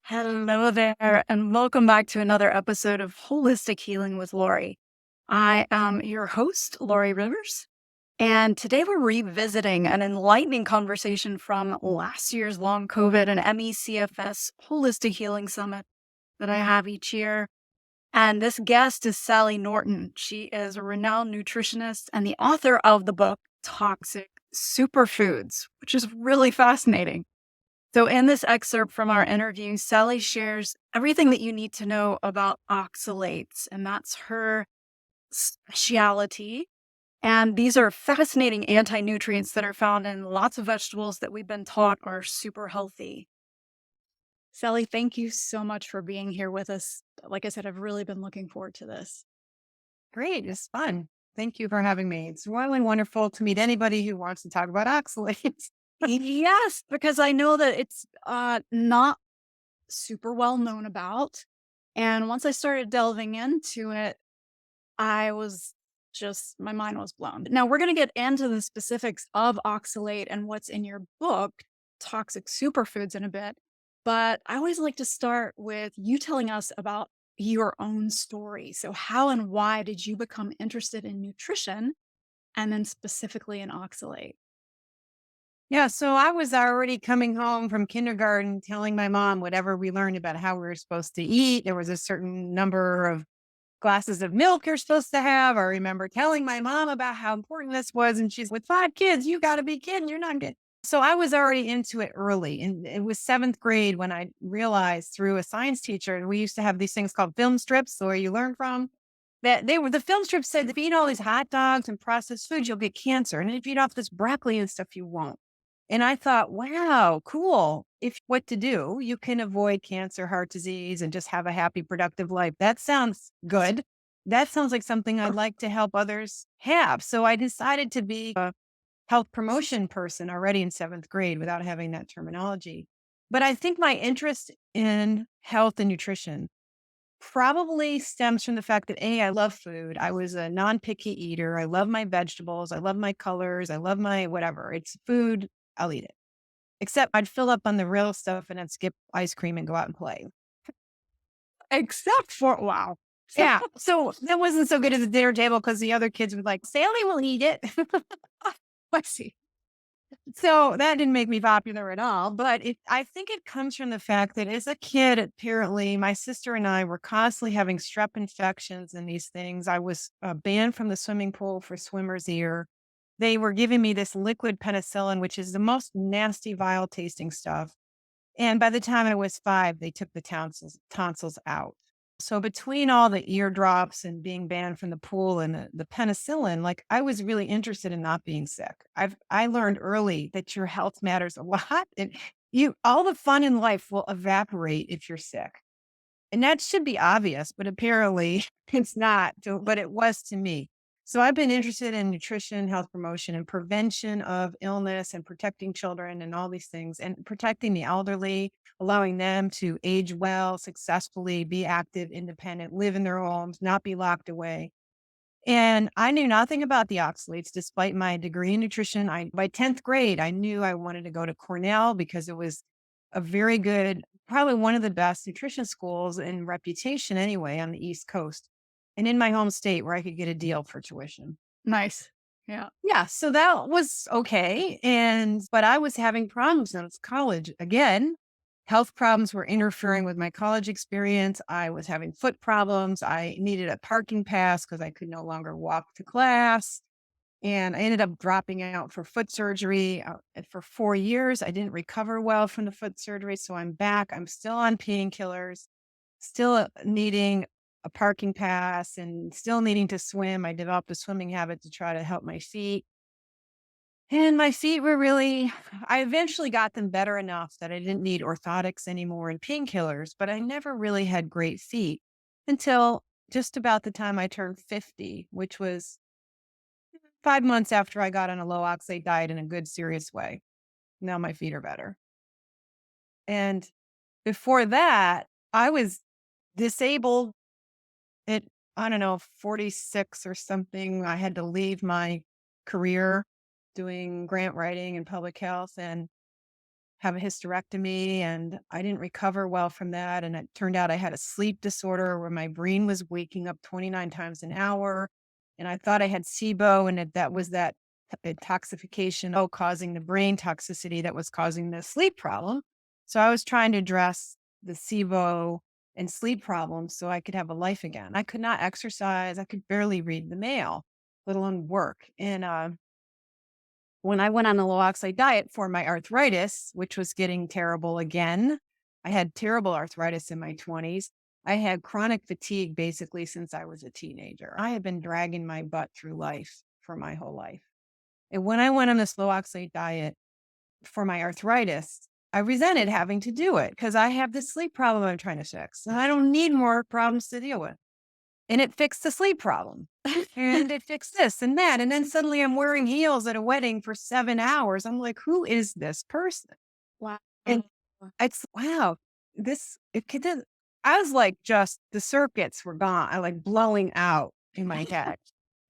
Hello there, and welcome back to another episode of Holistic Healing with Lori. I am your host, Lori Rivers, and today we're revisiting an enlightening conversation from last year's long COVID and MECFS Holistic Healing Summit that I have each year. And this guest is Sally Norton. She is a renowned nutritionist and the author of the book Toxic Superfoods, which is really fascinating. So, in this excerpt from our interview, Sally shares everything that you need to know about oxalates, and that's her specialty. And these are fascinating anti nutrients that are found in lots of vegetables that we've been taught are super healthy. Sally, thank you so much for being here with us. Like I said, I've really been looking forward to this. Great. It's fun. Thank you for having me. It's really wonderful to meet anybody who wants to talk about oxalates. Yes, because I know that it's not super well known about. And once I started delving into it, I was my mind was blown. Now, we're going to get into the specifics of oxalate and what's in your book, Toxic Superfoods, in a bit. But I always like to start with you telling us about your own story. So, how and why did you become interested in nutrition and then specifically in oxalate? Yeah. So I was already coming home from kindergarten telling my mom whatever we learned about how we were supposed to eat. There was a certain number of glasses of milk you're supposed to have. I remember telling my mom about how important this was. And she's with 5 kids. You got to be kidding. You're not good. So I was already into it early. And it was seventh grade when I realized through a science teacher, we used to have these things called film strips where you learn from that the film strips said if you eat all these hot dogs and processed foods, you'll get cancer. And if you eat off this broccoli and stuff, you won't. And I thought, wow, cool. If what to do, you can avoid cancer, heart disease, and just have a happy, productive life. That sounds good. That sounds like something I'd like to help others have. So I decided to be a health promotion person already in seventh grade without having that terminology. But I think my interest in health and nutrition probably stems from the fact that I love food. I was a non-picky eater. I love my vegetables. I love my colors. I love my whatever. It's food. I'll eat it. Except I'd fill up on the real stuff and then skip ice cream and go out and play. Except for, wow. Yeah. So that wasn't so good at the dinner table because the other kids would like, Sally will eat it. I see. So that didn't make me popular at all. But I think it comes from the fact that as a kid, apparently, my sister and I were constantly having strep infections and these things. I was banned from the swimming pool for swimmer's ear. They were giving me this liquid penicillin, which is the most nasty, vile tasting stuff. And by the time I was 5, they took the tonsils out. So between all the eardrops and being banned from the pool and the penicillin, like I was really interested in not being sick. I learned early that your health matters a lot. And you all the fun in life will evaporate if you're sick. And that should be obvious, but apparently it's not. But it was to me. So I've been interested in nutrition, health promotion, and prevention of illness and protecting children and all these things and protecting the elderly, allowing them to age well, successfully, be active, independent, live in their homes, not be locked away. And I knew nothing about the oxalates despite my degree in nutrition. By 10th grade, I knew I wanted to go to Cornell because it was a very good, probably one of the best nutrition schools in reputation anyway on the East Coast and in my home state where I could get a deal for tuition. Nice. Yeah. Yeah, so that was okay. But I was having problems in college again. Health problems were interfering with my college experience. I was having foot problems. I needed a parking pass because I could no longer walk to class. And I ended up dropping out for foot surgery for 4 years. I didn't recover well from the foot surgery. So I'm back. I'm still on painkillers, still needing a parking pass and still needing to swim. I developed a swimming habit to try to help my feet. And my feet were really, I eventually got them better enough that I didn't need orthotics anymore and painkillers, but I never really had great feet until just about the time I turned 50, which was 5 months after I got on a low oxalate diet in a good, serious way. Now my feet are better. And before that, I was disabled at, I don't know, 46 or something. I had to leave my career doing grant writing and public health. And have a hysterectomy, and I didn't recover well from that. And it turned out I had a sleep disorder where my brain was waking up 29 times an hour. And I thought I had SIBO, and that was that intoxication, causing the brain toxicity that was causing the sleep problem. So I was trying to address the SIBO and sleep problems so I could have a life again. I could not exercise. I could barely read the mail, let alone work. And when I went on the low oxide diet for my arthritis, which was getting terrible again, I had terrible arthritis in my 20s. I had chronic fatigue basically since I was a teenager. I had been dragging my butt through life for my whole life. And when I went on this low oxalate diet for my arthritis, I resented having to do it because I have this sleep problem I'm trying to fix. And I don't need more problems to deal with. And it fixed the sleep problem. And it fixed this and that. And then suddenly I'm wearing heels at a wedding for 7 hours. I'm like, who is this person? Wow. And it's wow, it could I was like, just the circuits were gone. I like blowing out in my head.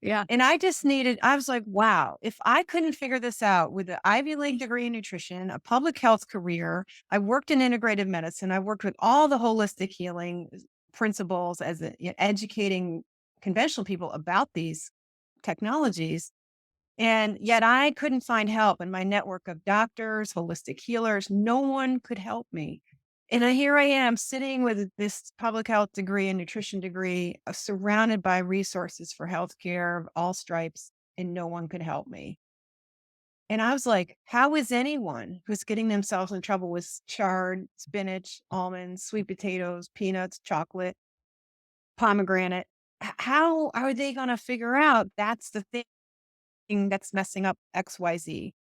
Yeah. And I was like, wow, if I couldn't figure this out with an Ivy League degree in nutrition, a public health career, I worked in integrative medicine, I worked with all the holistic healing principles as educating conventional people about these technologies. And yet I couldn't find help in my network of doctors, holistic healers. No one could help me. And here I am sitting with this public health degree and nutrition degree, surrounded by resources for healthcare of all stripes, and no one could help me. And I was like, how is anyone who's getting themselves in trouble with chard, spinach, almonds, sweet potatoes, peanuts, chocolate, pomegranate, how are they going to figure out that's the thing that's messing up XYZ?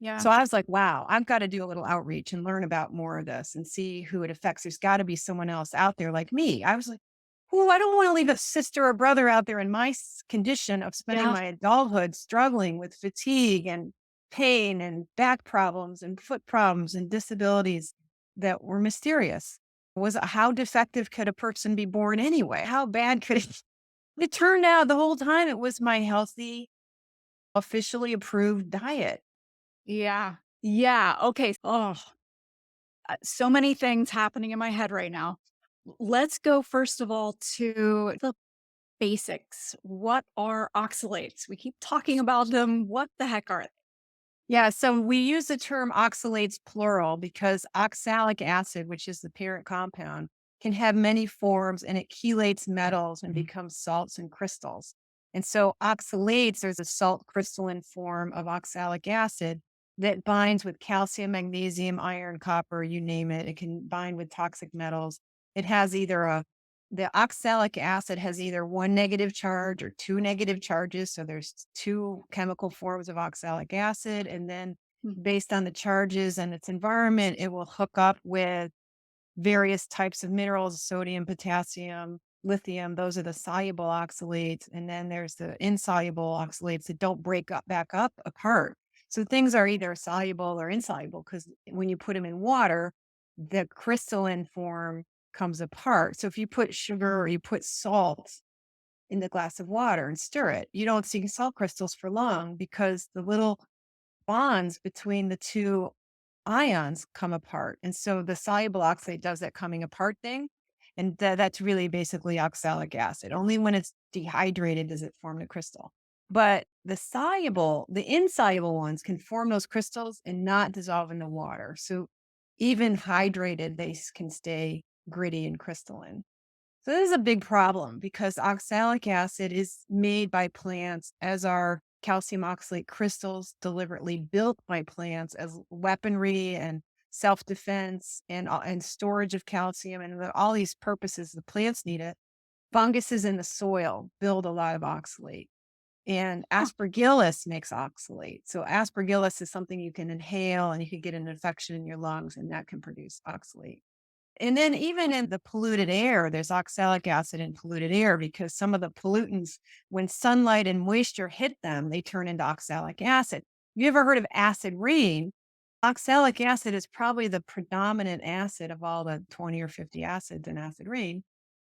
Yeah. So I was like, wow, I've got to do a little outreach and learn about more of this and see who it affects. There's got to be someone else out there like me. I was like, oh, I don't want to leave a sister or brother out there in my condition of spending Yeah. my adulthood struggling with fatigue and pain and back problems and foot problems and disabilities that were mysterious. How defective could a person be born anyway? How bad could it? It turned out the whole time it was my healthy, officially approved diet. Yeah. Yeah. Okay. Oh, so many things happening in my head right now. Let's go first of all to the basics. What are oxalates? We keep talking about them. What the heck are they? Yeah, so we use the term oxalates plural because oxalic acid, which is the parent compound, can have many forms and it chelates metals and becomes salts and crystals. And so oxalates, there's a salt crystalline form of oxalic acid that binds with calcium, magnesium, iron, copper, you name it. It can bind with toxic metals. It has the oxalic acid has either one negative charge or two negative charges. So there's two chemical forms of oxalic acid. And then Hmm. based on the charges and its environment, it will hook up with various types of minerals, sodium, potassium, lithium. Those are the soluble oxalates. And then there's the insoluble oxalates that don't break up back up apart. So things are either soluble or insoluble because when you put them in water, the crystalline form comes apart. So if you put sugar or you put salt in the glass of water and stir it, you don't see salt crystals for long because the little bonds between the two ions come apart. And so the soluble oxalate does that coming apart thing. And that's really basically oxalic acid. Only when it's dehydrated does it form the crystal. But the insoluble ones can form those crystals and not dissolve in the water. So even hydrated, can stay gritty and crystalline. So this is a big problem because oxalic acid is made by plants, as are calcium oxalate crystals deliberately built by plants as weaponry and self-defense and storage of calcium and all these purposes the plants need it. Funguses in the soil build a lot of oxalate. And Huh. aspergillus makes oxalate. So aspergillus is something you can inhale and you can get an infection in your lungs and that can produce oxalate. And then even in the polluted air, there's oxalic acid in polluted air because some of the pollutants, when sunlight and moisture hit them, they turn into oxalic acid. Have you ever heard of acid rain? Oxalic acid is probably the predominant acid of all the 20 or 50 acids in acid rain.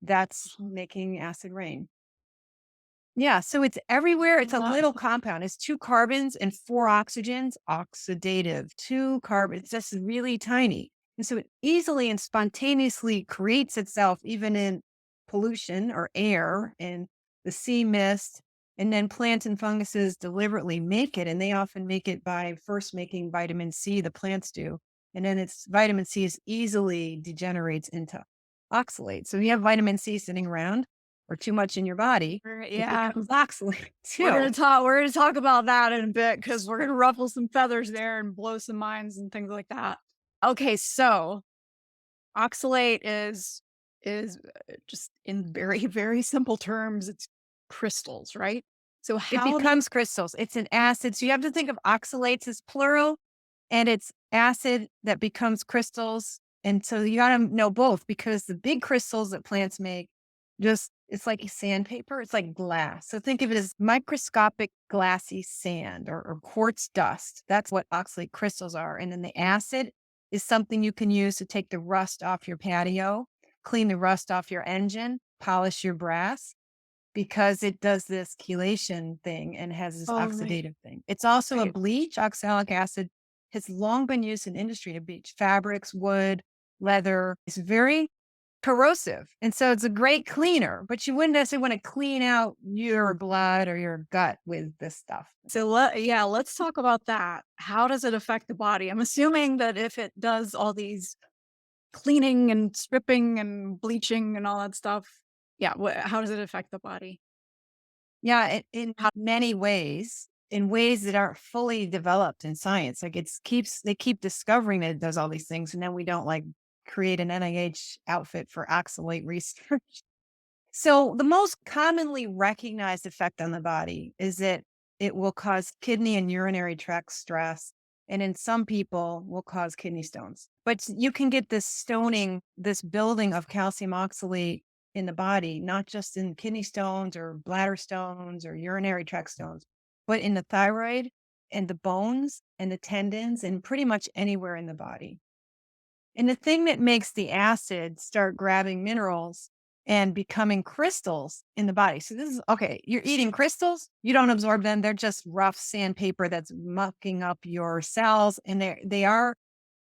That's Mhm. making acid rain. Yeah, so it's everywhere. It's a Uh, little compound. It's 2 carbons and 4 oxygens, oxidative, 2 carbons, just really tiny. And so it easily and spontaneously creates itself even in pollution or air and the sea mist. And then plants and funguses deliberately make it. And they often make it by first making vitamin C, the plants do. And then it's vitamin C is easily degenerates into oxalate. So you have vitamin C sitting around or too much in your body, it yeah, becomes oxalate too. we're gonna talk about that in a bit because we're gonna ruffle some feathers there and blow some minds and things like that. Okay, so oxalate is just in very, very simple terms, it's crystals, right? So It how becomes crystals. It's an acid. So you have to think of oxalates as plural and it's acid that becomes crystals. And so you got to know both because the big crystals that plants make just, it's like sandpaper, it's like glass. So think of it as microscopic glassy sand or quartz dust. That's what oxalate crystals are. And then the acid is something you can use to take the rust off your patio, clean the rust off your engine, polish your brass because it does this chelation thing and has this Oh, right, oxidative thing. It's also a right. bleach. Oxalic acid has long been used in industry to bleach fabrics, wood, leather. It's very corrosive. And so it's a great cleaner, but you wouldn't necessarily want to clean out your blood or your gut with this stuff. So yeah, let's talk about that. How does it affect the body? I'm assuming that if it does all these cleaning and stripping and bleaching and all that stuff, yeah, how does it affect the body? Yeah, in many ways, in ways that aren't fully developed in science. Like they keep discovering that it does all these things, and then we don't like create an NIH outfit for oxalate research. So the most commonly recognized effect on the body is that it will cause kidney and urinary tract stress, and in some people will cause kidney stones. But you can get this stoning, this building of calcium oxalate in the body, not just in kidney stones or bladder stones or urinary tract stones, but in the thyroid and the bones and the tendons and pretty much anywhere in the body. And the thing that makes the acid start grabbing minerals and becoming crystals in the body. So this is okay, you're eating crystals, you don't absorb them. They're just rough sandpaper that's mucking up your cells. And they are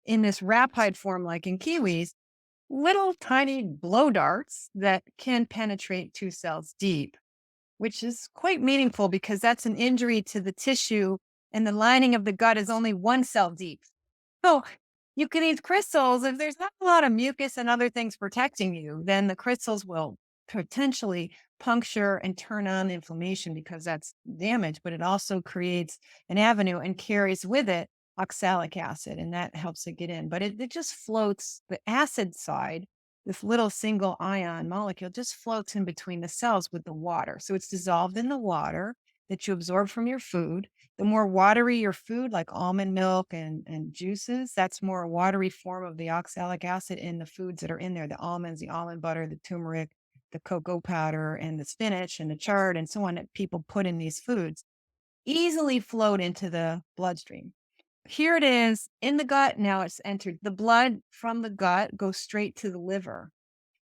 in this rapide form, like in kiwis, little tiny blow darts that can penetrate 2 cells deep, which is quite meaningful because that's an injury to the tissue and the lining of the gut is only 1 cell deep. So you can eat crystals. If there's not a lot of mucus and other things protecting you, then the crystals will potentially puncture and turn on inflammation because that's damage, but it also creates an avenue and carries with it oxalic acid, and that helps it get in. But it just floats the acid side, this little single ion molecule just floats in between the cells with the water. So it's dissolved in the water that you absorb from your food. The more watery your food, like almond milk and juices, that's more watery form of the oxalic acid in the foods that are in there, the almonds, the almond butter, the turmeric, the cocoa powder, and the spinach and the chard and so on that people put in these foods easily float into the bloodstream. Here it is in the gut. Now it's entered. The blood from the gut goes straight to the liver,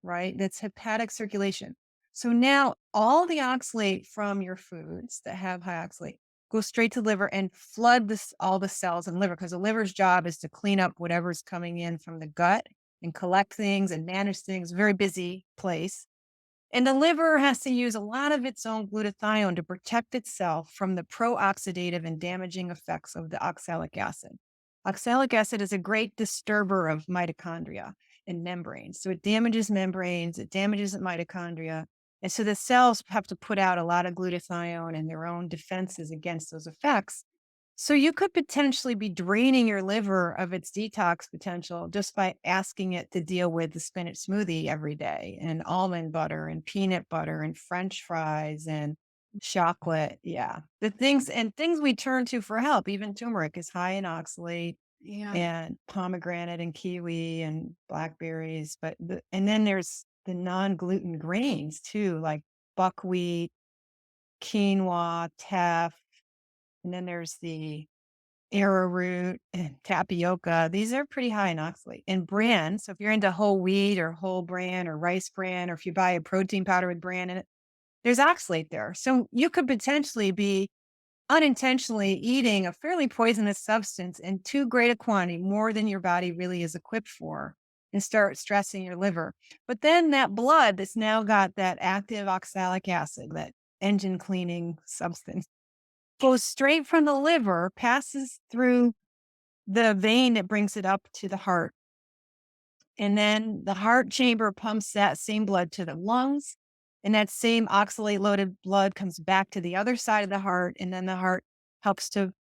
right? That's hepatic circulation. So now all the oxalate from your foods that have high oxalate go straight to liver and flood all the cells in liver because the liver's job is to clean up whatever's coming in from the gut and collect things and manage things. Very busy place. And the liver has to use a lot of its own glutathione to protect itself from the pro-oxidative and damaging effects of the oxalic acid. Oxalic acid is a great disturber of mitochondria and membranes. So it damages membranes, it damages the mitochondria. And so the cells have to put out a lot of glutathione and their own defenses against those effects. So you could potentially be draining your liver of its detox potential just by asking it to deal with the spinach smoothie every day and almond butter and peanut butter and french fries and chocolate. Yeah. The things we turn to for help, even turmeric is high in oxalate Yeah. and pomegranate and kiwi and blackberries, and then there's the non-gluten grains too, like buckwheat, quinoa, teff, and then there's the arrowroot and tapioca. These are pretty high in oxalate and bran. So if you're into whole wheat or whole bran or rice bran, or if you buy a protein powder with bran in it, there's oxalate there. So you could potentially be unintentionally eating a fairly poisonous substance in too great a quantity, more than your body really is equipped for, and start stressing your liver. But then that blood that's now got that active oxalic acid, that engine cleaning substance, goes straight from the liver, passes through the vein that brings it up to the heart. And then the heart chamber pumps that same blood to the lungs. And that same oxalate loaded blood comes back to the other side of the heart. And then the heart helps to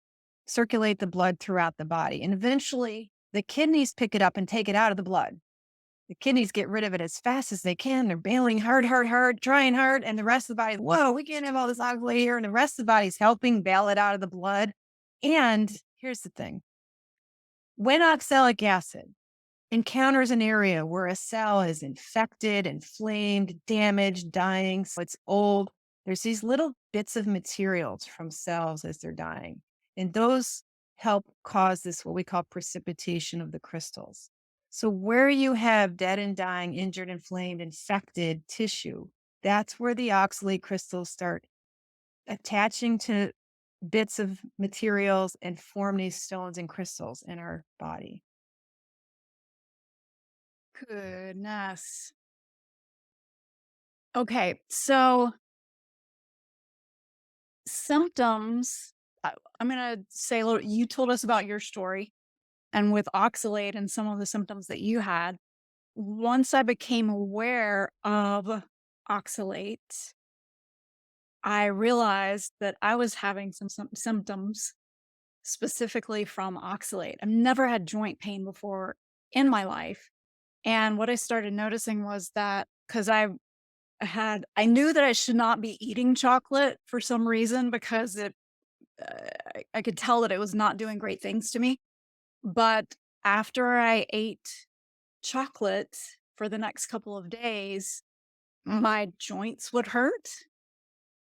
circulate the blood throughout the body. And eventually the kidneys pick it up and take it out of the blood. The kidneys get rid of it as fast as they can. They're bailing hard, hard, hard, trying hard. And the rest of the body, whoa, we can't have all this oxalate here. And the rest of the body's helping bail it out of the blood. And here's the thing, when oxalic acid encounters an area where a cell is infected, inflamed, damaged, dying, so it's old, there's these little bits of materials from cells as they're dying. And those help cause this, what we call precipitation of the crystals. So where you have dead and dying, injured, inflamed, infected tissue, that's where the oxalate crystals start attaching to bits of materials and form these stones and crystals in our body. Goodness. Okay, so symptoms. I'm gonna say a little. You told us about your story, and with oxalate and some of the symptoms that you had. Once I became aware of oxalate, I realized that I was having some symptoms specifically from oxalate. I've never had joint pain before in my life. And what I started noticing was that because I knew that I should not be eating chocolate for some reason because I could tell that it was not doing great things to me. But after I ate chocolate for the next couple of days, my joints would hurt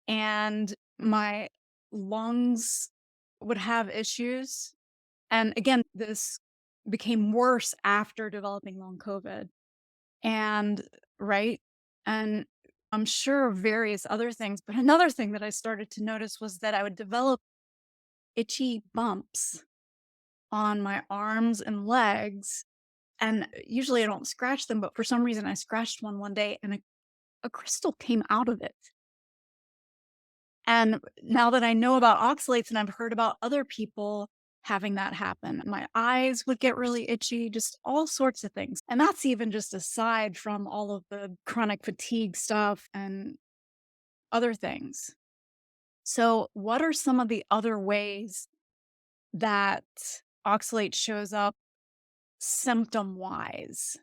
and my lungs would have issues. And again, this became worse after developing long COVID. And right. And I'm sure various other things. But another thing that I started to notice was that I would develop itchy bumps on my arms and legs. And usually I don't scratch them, but for some reason I scratched one day and a crystal came out of it. And now that I know about oxalates and I've heard about other people having that happen, my eyes would get really itchy, just all sorts of things. And that's even just aside from all of the chronic fatigue stuff and other things. So, what are some of the other ways that oxalate shows up symptom wise?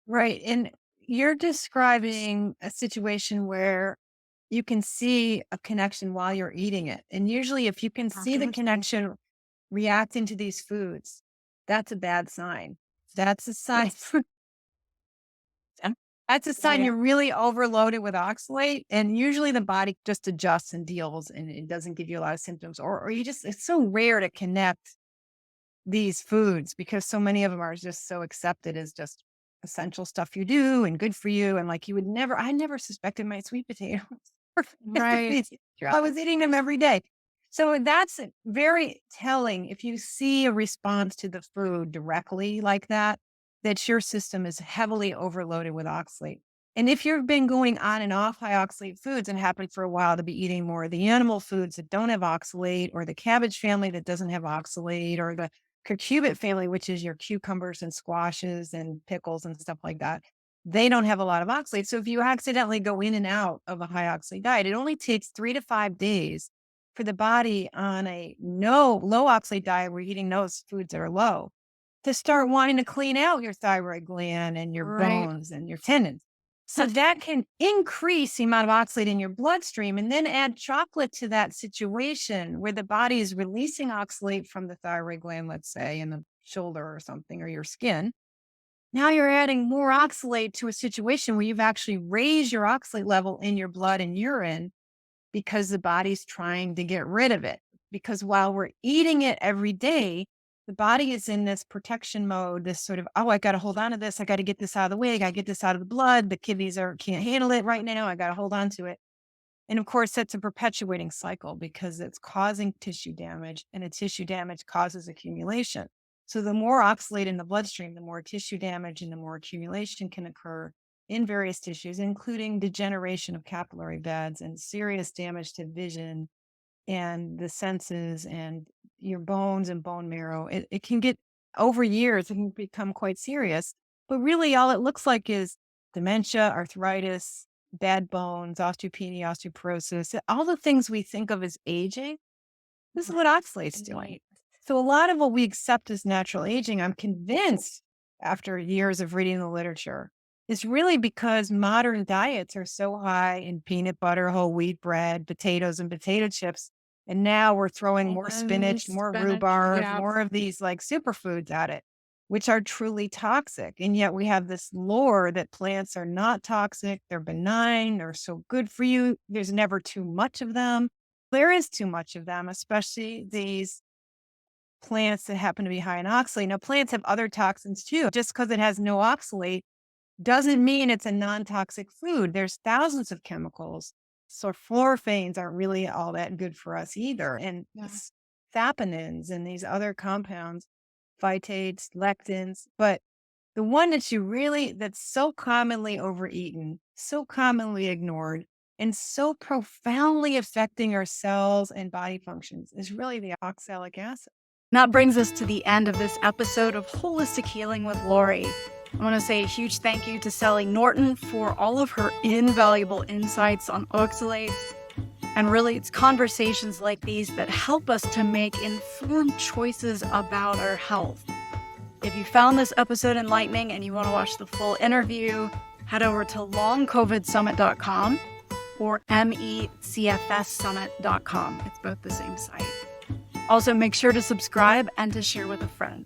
Right. And you're describing a situation where you can see a connection while you're eating it. And usually, if you can see the connection reacting to these foods, that's a bad sign. That's a sign. Yes. That's a Oh, sign yeah. you're really overloaded with oxalate. And usually the body just adjusts and deals and it doesn't give you a lot of symptoms. Or you just, it's so rare to connect these foods because so many of them are just so accepted as just essential stuff you do and good for you. And like you would never, I never suspected my sweet potatoes. Right. I was eating them every day. So that's very telling if you see a response to the food directly like that, that your system is heavily overloaded with oxalate. And if you've been going on and off high oxalate foods and happen for a while to be eating more of the animal foods that don't have oxalate, or the cabbage family that doesn't have oxalate, or the cucurbit family, which is your cucumbers and squashes and pickles and stuff like that, they don't have a lot of oxalate. So if you accidentally go in and out of a high oxalate diet, it only takes 3 to 5 days for the body on a no low oxalate diet, where you're eating those foods that are low, to start wanting to clean out your thyroid gland and your Right. bones and your tendons. So that can increase the amount of oxalate in your bloodstream, and then add chocolate to that situation where the body is releasing oxalate from the thyroid gland, let's say in the shoulder or something, or your skin. Now you're adding more oxalate to a situation where you've actually raised your oxalate level in your blood and urine because the body's trying to get rid of it. Because while we're eating it every day, the body is in this protection mode, this sort of, oh, I got to hold on to this. I got to get this out of the way. I got to get this out of the blood. The kidneys can't handle it right now. I got to hold on to it. And of course, that's a perpetuating cycle because it's causing tissue damage, and a tissue damage causes accumulation. So the more oxalate in the bloodstream, the more tissue damage and the more accumulation can occur in various tissues, including degeneration of capillary beds and serious damage to vision and the senses and your bones and bone marrow. It can get over years, it can become quite serious. But really, all it looks like is dementia, arthritis, bad bones, osteopenia, osteoporosis, all the things we think of as aging. This is what oxalate's doing. So a lot of what we accept as natural aging, I'm convinced after years of reading the literature, is really because modern diets are so high in peanut butter, whole wheat bread, potatoes, and potato chips. And now we're throwing more spinach, more rhubarb, more of these like superfoods at it, which are truly toxic. And yet we have this lore that plants are not toxic, they're benign, they're so good for you. There's never too much of them. There is too much of them, especially these plants that happen to be high in oxalate. Now, plants have other toxins too. Just because it has no oxalate doesn't mean it's a non-toxic food. There's thousands of chemicals. So fluorophane aren't really all that good for us either. And saponins and these other compounds, phytates, lectins. But the one that's so commonly overeaten, so commonly ignored, and so profoundly affecting our cells and body functions is really the oxalic acid. That brings us to the end of this episode of Holistic Healing with Lori. I want to say a huge thank you to Sally Norton for all of her invaluable insights on oxalates. And really, it's conversations like these that help us to make informed choices about our health. If you found this episode enlightening and you want to watch the full interview, head over to longcovidsummit.com or mecfssummit.com. It's both the same site. Also, make sure to subscribe and to share with a friend.